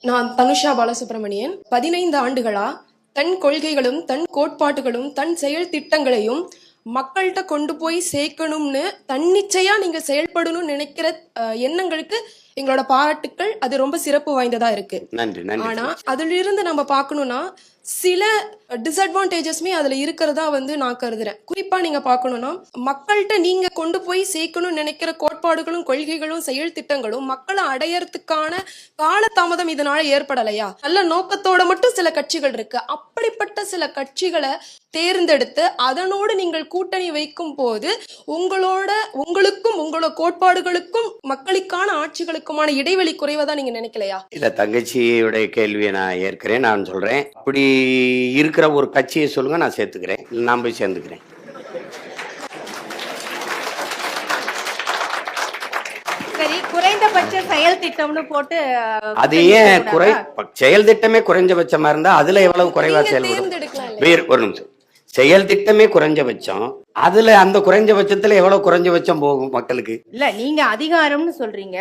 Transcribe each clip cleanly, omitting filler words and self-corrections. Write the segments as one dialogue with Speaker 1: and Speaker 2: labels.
Speaker 1: நான் தனுஷா பாலசுப்ரமணியன். 15 ஆண்டுகளா தன் கொள்கைகளும் தன் கோட்பாட்டுகளும் தன் செயல் திட்டங்களையும் மக்கள்கிட்ட கொண்டு போய் சேர்க்கணும்னு தன்னிச்சையா நீங்க செயல்படணும்னு நினைக்கிற எண்ணங்களுக்கு எங்களோட பாராட்டுக்கள். அது ரொம்ப சிறப்பு வாய்ந்ததா இருக்கு.
Speaker 2: நன்றி நன்றி.
Speaker 1: ஆனா அதுல இருந்து நம்ம பார்க்கணும்னா சில டிஸ்அட்வான்டேஜஸ்மே அதுல இருக்கிறதா நான் கருதுறேன். குறிப்பா நீங்க பார்க்கணும்னா மக்கள்கிட்ட நீங்க கொண்டு போய் சேர்க்கணும்னு நினைக்கிற கோட்பாடுகளும் கொள்கைகளும் செயல் திட்டங்களும் மக்களை அடையறதுக்கான காலதாமதம் இதனால ஏற்படலையா? நல்ல நோக்கத்தோட மட்டும் சில கட்சிகள் இருக்கு. அப்படிப்பட்ட சில கட்சிகளை தேர்ந்தெடுத்து அதனோடு நீங்கள் கூட்டணி வைக்கும் போது உங்களுக்கும் உங்களோட கோட்பாடுகளுக்கும் மக்களுக்கான ஆட்சிகளுக்குமான இடைவெளி குறைவதா நீங்க நினைக்கலையா?
Speaker 2: இல்ல, தங்கச்சியுடைய கேள்வியை நான் ஏற்கிறேன். நான் சொல்றேன், அப்படி இருக்கிற ஒரு கட்சியை சொல்லுங்க, நான் சேர்த்துக்கிறேன். நான் போய் சேர்ந்துக்கிறேன்.
Speaker 3: சரி, குறைந்தபட்ச செயல் திட்டம்னு போட்டு
Speaker 2: அது ஏன் செயல் திட்டமே குறைஞ்சபட்சமா இருந்தா அதுல எவ்வளவு குறைவா செயல்படும்? ஒரு நிமிஷம். செயல் திட்டமே குறைஞ்சபட்சம், அதுல அந்த குறைஞ்சபட்சத்துல எவ்வளவு குறைஞ்சபட்சம் போகும் மக்களுக்கு?
Speaker 3: இல்ல, நீங்க அதிகாரம்னு சொல்றீங்க.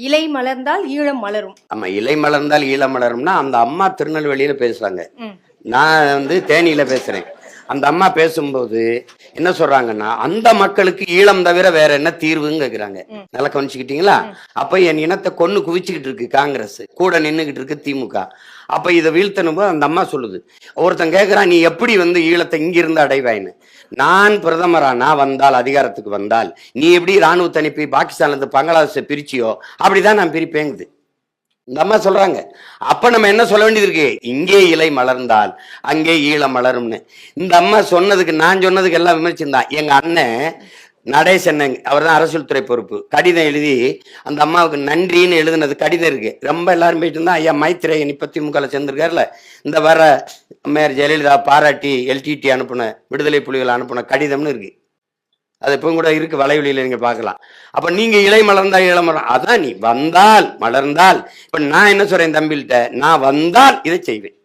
Speaker 3: இலை மலர்ந்தால் ஈழம் மலரும்.
Speaker 2: ஆமா, இலை மலர்ந்தால் ஈழம் மலரும்னா அந்த அம்மா திருநெல்வேலியில பேசுறாங்க, நான் தேனியில பேசுறேன். அந்த அம்மா பேசும்போது என்ன சொல்றாங்கன்னா, அந்த மக்களுக்கு ஈழம் தவிர வேற என்ன தீர்வுன்னு கேக்குறாங்க. நல்லா கவனிச்சுக்கிட்டீங்களா? அப்ப என் இனத்தை கொன்னு குவிச்சுக்கிட்டு இருக்கு காங்கிரஸ், கூட நின்னுகிட்டு இருக்கு திமுக. அப்ப இதை வீழ்த்தணும் போது அந்த அம்மா சொல்லுது, ஒருத்தன் கேட்கிறான், நீ எப்படி ஈழத்தை இங்கிருந்து அடைவாயின்னு. நான் பிரதமரா வந்தால், அதிகாரத்துக்கு வந்தால், நீ எப்படி இராணுவத்தை அனுப்பி பாகிஸ்தான்ல இருந்து பங்களாதேஷை பிரிச்சியோ அப்படிதான் நான் பிரிப்பேங்குது இந்த அம்மா சொல்றாங்க. அப்ப நம்ம என்ன சொல்ல வேண்டியது இருக்கு? இங்கே இலை மலர்ந்தால் அங்கே ஈழம் மலரும்னு. இந்த அம்மா சொன்னதுக்கு, நான் சொன்னதுக்கு எல்லாம் விமர்சிந்தான். எங்க அண்ணன் நடேசன், அவர் தான் அரசியல் துறை பொறுப்பு, கடிதம் எழுதி அந்த அம்மாவுக்கு நன்றின்னு எழுதுனது கடிதம் இருக்கு. ரொம்ப எல்லாரும் போயிட்டு இருந்தா, ஐயா மைத்திரேயன் இப்ப திமுகல சேர்ந்திருக்காருல, இந்த வர அம்மையார் ஜெயலலிதா பாராட்டி LTT அனுப்புன, விடுதலை புலிகள் அனுப்புன கடிதம்னு இருக்கு. அது இப்போ கூட இருக்கு, வலைவெளியில நீங்க பார்க்கலாம். அப்ப நீங்க இலை மலர்ந்தா இளம் மலர், அதான் நீ வந்தால் மலர்ந்தால். இப்ப நான் என்ன சொல்றேன் தம்பிகிட்ட, நான் வந்தால் இதை செய்வேன்.